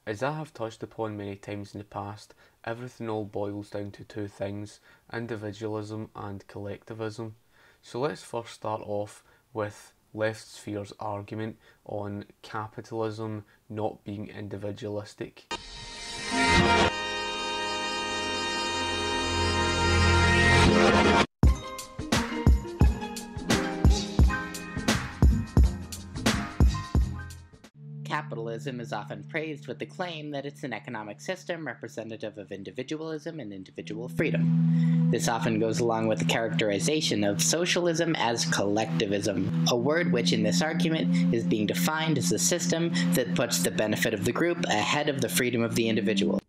As I have touched upon many times in the past, everything all boils down to two things: individualism and collectivism. So let's first start off with left sphere's argument on capitalism not being individualistic. Capitalism is often praised with the claim that it's an economic system representative of individualism and individual freedom. This often goes along with the characterization of socialism as collectivism, a word which in this argument is being defined as a system that puts the benefit of the group ahead of the freedom of the individual.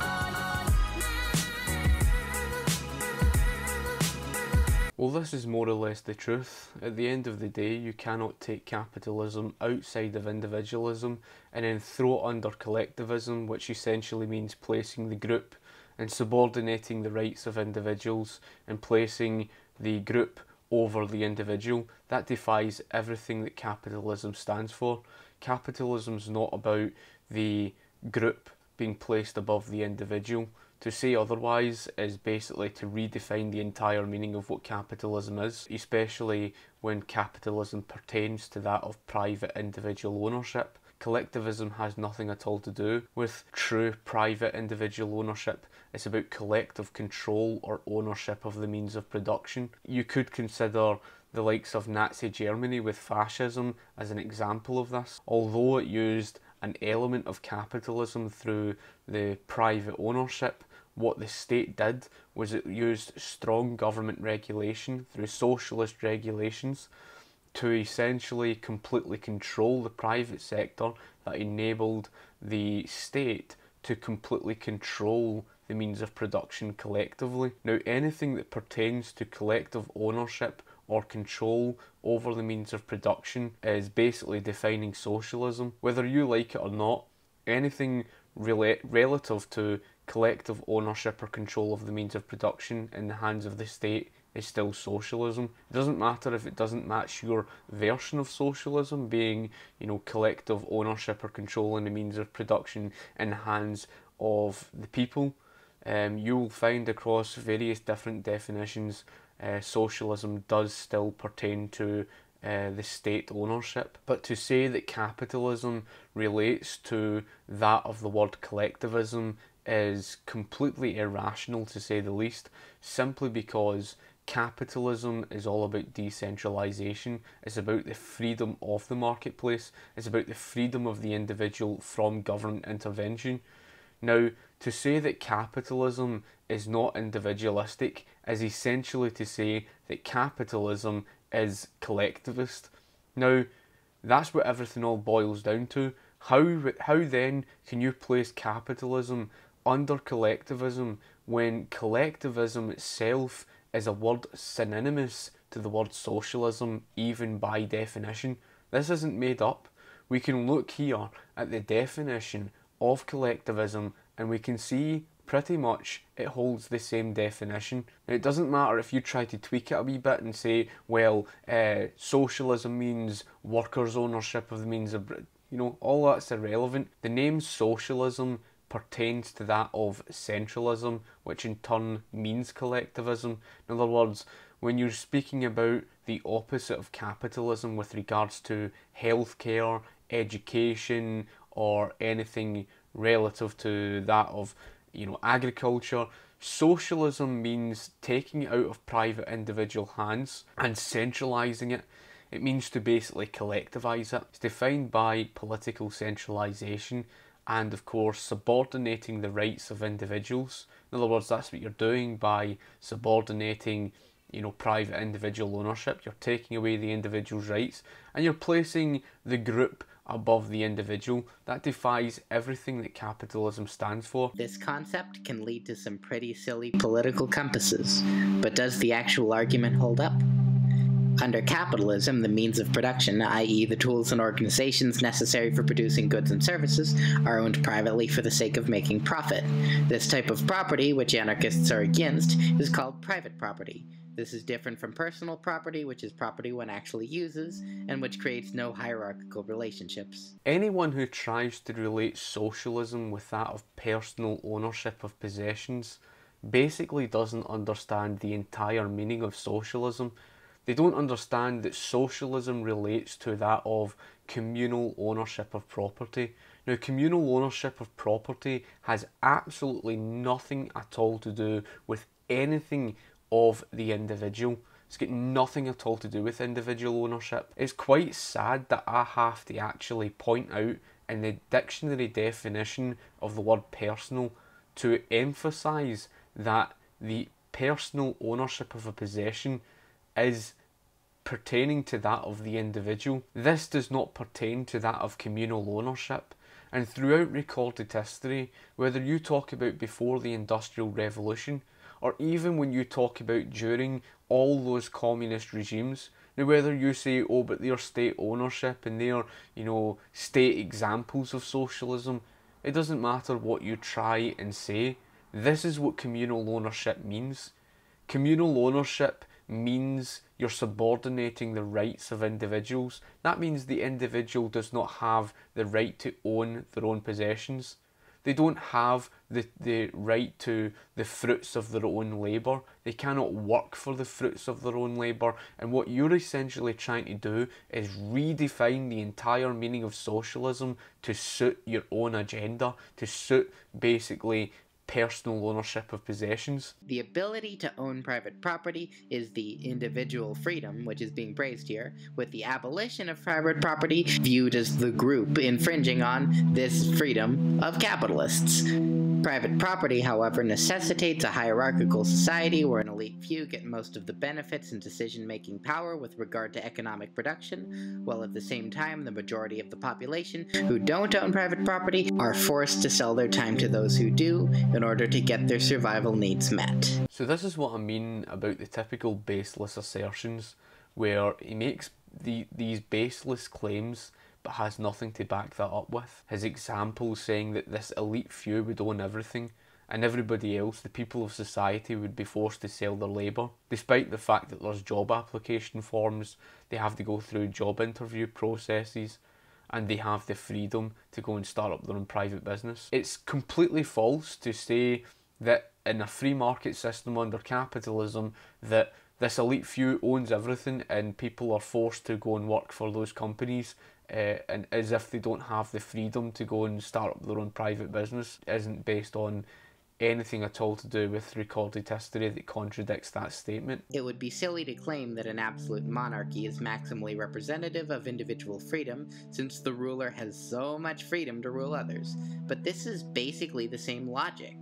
Well, this is more or less the truth. At the end of the day, you cannot take capitalism outside of individualism and then throw it under collectivism, which essentially means placing the group and subordinating the rights of individuals and placing the group over the individual. That defies everything that capitalism stands for. Capitalism is not about the group being placed above the individual. To say otherwise is basically to redefine the entire meaning of what capitalism is, especially when capitalism pertains to that of private individual ownership. Collectivism has nothing at all to do with true private individual ownership. It's about collective control or ownership of the means of production. You could consider the likes of Nazi Germany with fascism as an example of this. Although it used an element of capitalism through the private ownership, what the state did was it used strong government regulation through socialist regulations to essentially completely control the private sector that enabled the state to completely control the means of production collectively. Now, anything that pertains to collective ownership or control over the means of production is basically defining socialism. Whether you like it or not, anything relative to collective ownership or control of the means of production in the hands of the state is still socialism. It doesn't matter if it doesn't match your version of socialism, being, collective ownership or control in the means of production in the hands of the people. You will find across various different definitions, socialism does still pertain to the state ownership. But to say that capitalism relates to that of the word collectivism is completely irrational, to say the least, simply because capitalism is all about decentralization. It's about the freedom of the marketplace. It's about the freedom of the individual from government intervention. Now, to say that capitalism is not individualistic is essentially to say that capitalism is collectivist. Now, that's what everything all boils down to. How then can you place capitalism under collectivism when collectivism itself is a word synonymous to the word socialism, even by definition? This isn't made up. We can look here at the definition of collectivism and we can see pretty much it holds the same definition. Now, it doesn't matter if you try to tweak it a wee bit and say, well, socialism means workers' ownership of the means of, all that's irrelevant. The name socialism pertains to that of centralism, which in turn means collectivism. In other words, when you're speaking about the opposite of capitalism with regards to healthcare, education, or anything relative to that of agriculture, socialism means taking it out of private individual hands and centralising it. It means to basically collectivise it. It's defined by political centralisation and, of course, subordinating the rights of individuals. In other words, that's what you're doing by subordinating private individual ownership. You're taking away the individual's rights and you're placing the group above the individual. That defies everything that capitalism stands for. This concept can lead to some pretty silly political compasses, but does the actual argument hold up? Under capitalism, the means of production, i.e. the tools and organizations necessary for producing goods and services, are owned privately for the sake of making profit. This type of property, which anarchists are against, is called private property. This is different from personal property, which is property one actually uses, and which creates no hierarchical relationships. Anyone who tries to relate socialism with that of personal ownership of possessions basically doesn't understand the entire meaning of socialism. They don't understand that socialism relates to that of communal ownership of property. Now, communal ownership of property has absolutely nothing at all to do with anything of the individual. It's got nothing at all to do with individual ownership. It's quite sad that I have to actually point out in the dictionary definition of the word personal to emphasise that the personal ownership of a possession is pertaining to that of the individual. This does not pertain to that of communal ownership. And throughout recorded history, whether you talk about before the Industrial Revolution, or even when you talk about during all those communist regimes, now whether you say, oh, but they're state ownership and they're, state examples of socialism, it doesn't matter what you try and say. This is what communal ownership means. Communal ownership means you're subordinating the rights of individuals. That means the individual does not have the right to own their own possessions. They don't have the right to the fruits of their own labour. They cannot work for the fruits of their own labour. And what you're essentially trying to do is redefine the entire meaning of socialism to suit your own agenda, to suit basically personal ownership of possessions. The ability to own private property is the individual freedom, which is being praised here, with the abolition of private property viewed as the group infringing on this freedom of capitalists. Private property, however, necessitates a hierarchical society where an elite few get most of the benefits and decision-making power with regard to economic production, while at the same time the majority of the population who don't own private property are forced to sell their time to those who do in order to get their survival needs met. So this is what I mean about the typical baseless assertions, where he makes these baseless claims but has nothing to back that up with. His example saying that this elite few would own everything and everybody else, the people of society, would be forced to sell their labour. Despite the fact that there's job application forms, they have to go through job interview processes, and they have the freedom to go and start up their own private business. It's completely false to say that in a free market system under capitalism that this elite few owns everything and people are forced to go and work for those companies and as if they don't have the freedom to go and start up their own private business. It isn't based on anything at all to do with recorded history that contradicts that statement. It would be silly to claim that an absolute monarchy is maximally representative of individual freedom, since the ruler has so much freedom to rule others. But this is basically the same logic.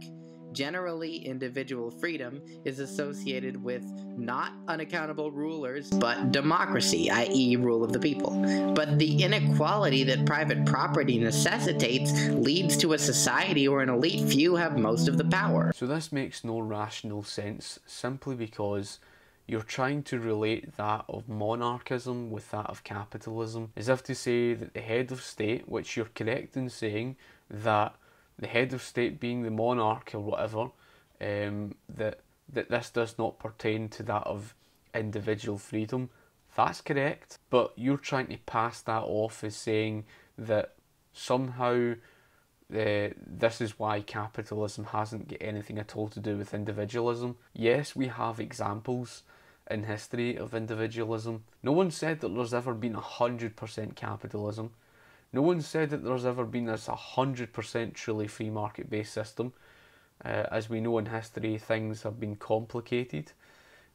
Generally, individual freedom is associated with not unaccountable rulers, but democracy, i.e. rule of the people. But the inequality that private property necessitates leads to a society where an elite few have most of the power. So this makes no rational sense, simply because you're trying to relate that of monarchism with that of capitalism, as if to say that the head of state, which you're correct in saying that the head of state being the monarch or whatever, that this does not pertain to that of individual freedom. That's correct, but you're trying to pass that off as saying that somehow this is why capitalism hasn't got anything at all to do with individualism. Yes, we have examples in history of individualism. No one said that there's ever been 100% capitalism. No one said that there's ever been this 100% truly free market based system. As we know in history, things have been complicated,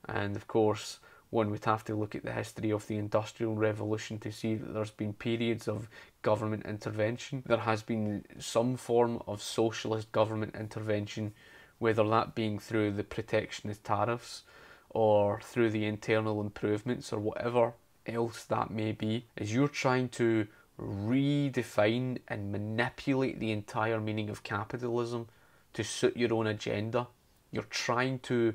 and of course one would have to look at the history of the Industrial Revolution to see that there's been periods of government intervention. There has been some form of socialist government intervention, whether that being through the protectionist tariffs or through the internal improvements or whatever else that may be. As you're trying to redefine and manipulate the entire meaning of capitalism to suit your own agenda. You're trying to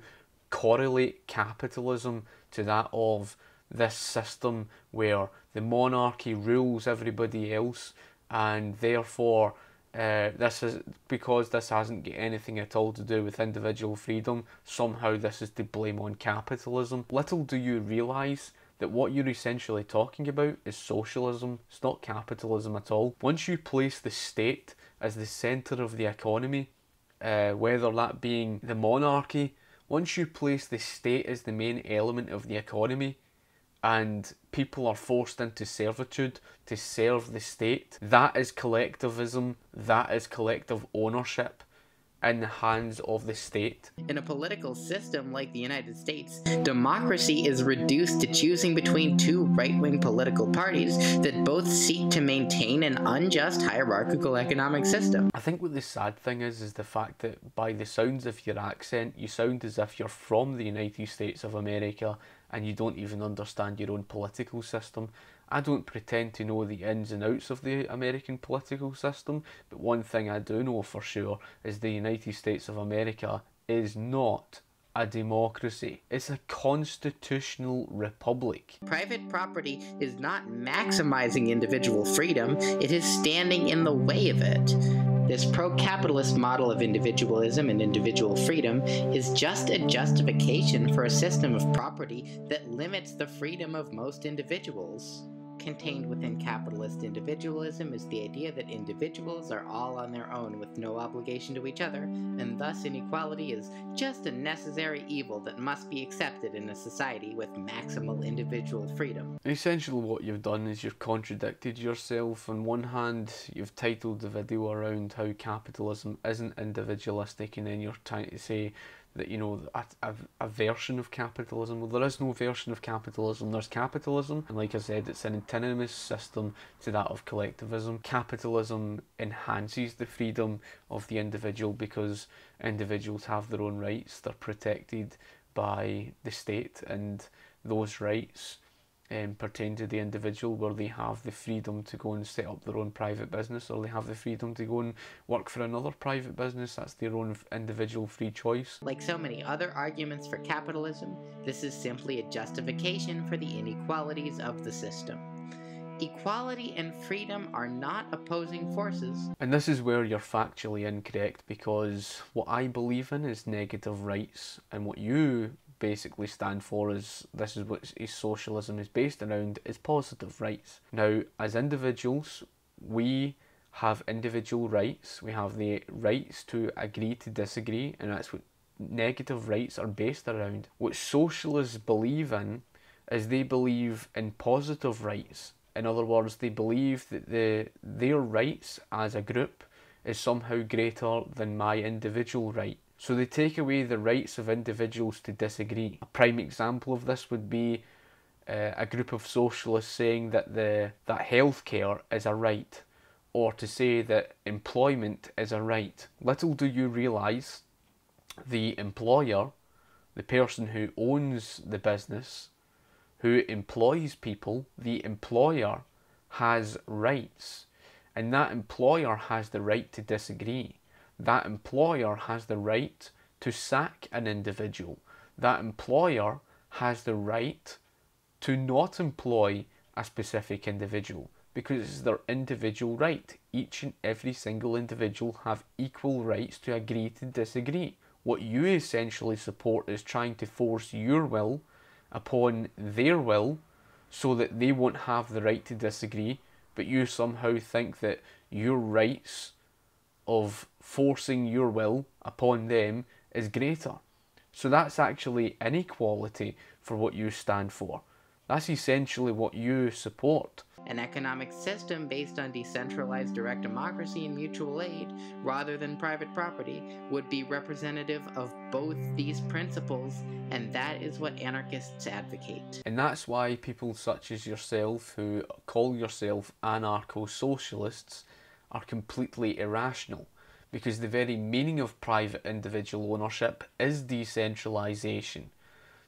correlate capitalism to that of this system where the monarchy rules everybody else, and therefore This is because this hasn't got anything at all to do with individual freedom. Somehow this is to blame on capitalism. Little do you realise that what you're essentially talking about is socialism. It's not capitalism at all. Once you place the state as the centre of the economy, whether that being the monarchy, once you place the state as the main element of the economy, and people are forced into servitude to serve the state, that is collectivism, that is collective ownership in the hands of the state. In a political system like the United States, democracy is reduced to choosing between two right-wing political parties that both seek to maintain an unjust hierarchical economic system. I think what the sad thing is the fact that by the sounds of your accent, you sound as if you're from the United States of America and you don't even understand your own political system. I don't pretend to know the ins and outs of the American political system, but one thing I do know for sure is the United States of America is not a democracy. It's a constitutional republic. Private property is not maximizing individual freedom, it is standing in the way of it. This pro-capitalist model of individualism and individual freedom is just a justification for a system of property that limits the freedom of most individuals. Contained within capitalist individualism is the idea that individuals are all on their own with no obligation to each other, and thus inequality is just a necessary evil that must be accepted in a society with maximal individual freedom. Essentially what you've done is you've contradicted yourself. On one hand, you've titled the video around how capitalism isn't individualistic, and then you're trying to say that, you know, a version of capitalism. Well, there is no version of capitalism. There's capitalism, and like I said, it's an antonymous system to that of collectivism. Capitalism enhances the freedom of the individual because individuals have their own rights. They're protected by the state, and those rights pertain to the individual, where they have the freedom to go and set up their own private business, or they have the freedom to go and work for another private business. That's their own individual free choice. Like so many other arguments for capitalism, this is simply a justification for the inequalities of the system. Equality and freedom are not opposing forces. And this is where you're factually incorrect, because what I believe in is negative rights, and what you basically stand for is, this is what socialism is based around, is positive rights. Now, as individuals, we have individual rights. We have the rights to agree to disagree, and that's what negative rights are based around. What socialists believe in is they believe in positive rights. In other words, they believe that their rights as a group is somehow greater than my individual right. So they take away the rights of individuals to disagree. A prime example of this would be a group of socialists saying that healthcare is a right, or to say that employment is a right. Little do you realise, the employer, the person who owns the business, who employs people, the employer has rights, and that employer has the right to disagree. That employer has the right to sack an individual. That employer has the right to not employ a specific individual, because it's their individual right. Each and every single individual have equal rights to agree to disagree. What you essentially support is trying to force your will upon their will so that they won't have the right to disagree, but you somehow think that your rights of forcing your will upon them is greater. So that's actually inequality for what you stand for. That's essentially what you support. An economic system based on decentralized direct democracy and mutual aid, rather than private property, would be representative of both these principles, and that is what anarchists advocate. And that's why people such as yourself, who call yourself anarcho-socialists, are completely irrational, because the very meaning of private individual ownership is decentralisation.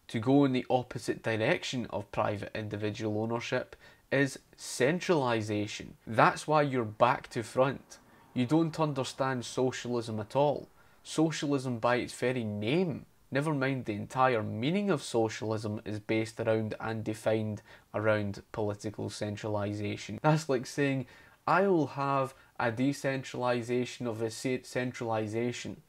To go in the opposite direction of private individual ownership is centralisation. That's why you're back to front. You don't understand socialism at all. Socialism by its very name, never mind the entire meaning of socialism, is based around and defined around political centralisation. That's like saying, I will have a decentralization of a centralization.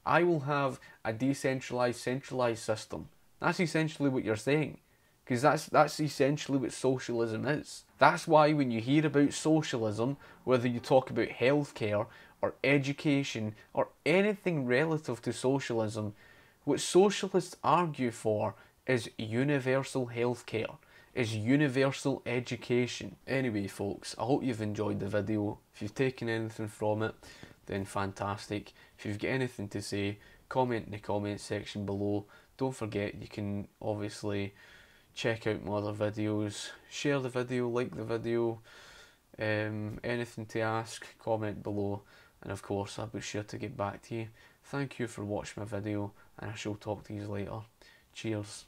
I will have a decentralized, centralized system. That's essentially what you're saying. Because that's essentially what socialism is. That's why when you hear about socialism, whether you talk about healthcare or education or anything relative to socialism, what socialists argue for is universal healthcare, is universal education. Anyway, folks, I hope you've enjoyed the video. If you've taken anything from it, then fantastic. If you've got anything to say, comment in the comment section below. Don't forget, you can obviously check out my other videos, share the video, like the video, anything to ask, comment below, and of course I'll be sure to get back to you. Thank you for watching my video, and I shall talk to you later. Cheers.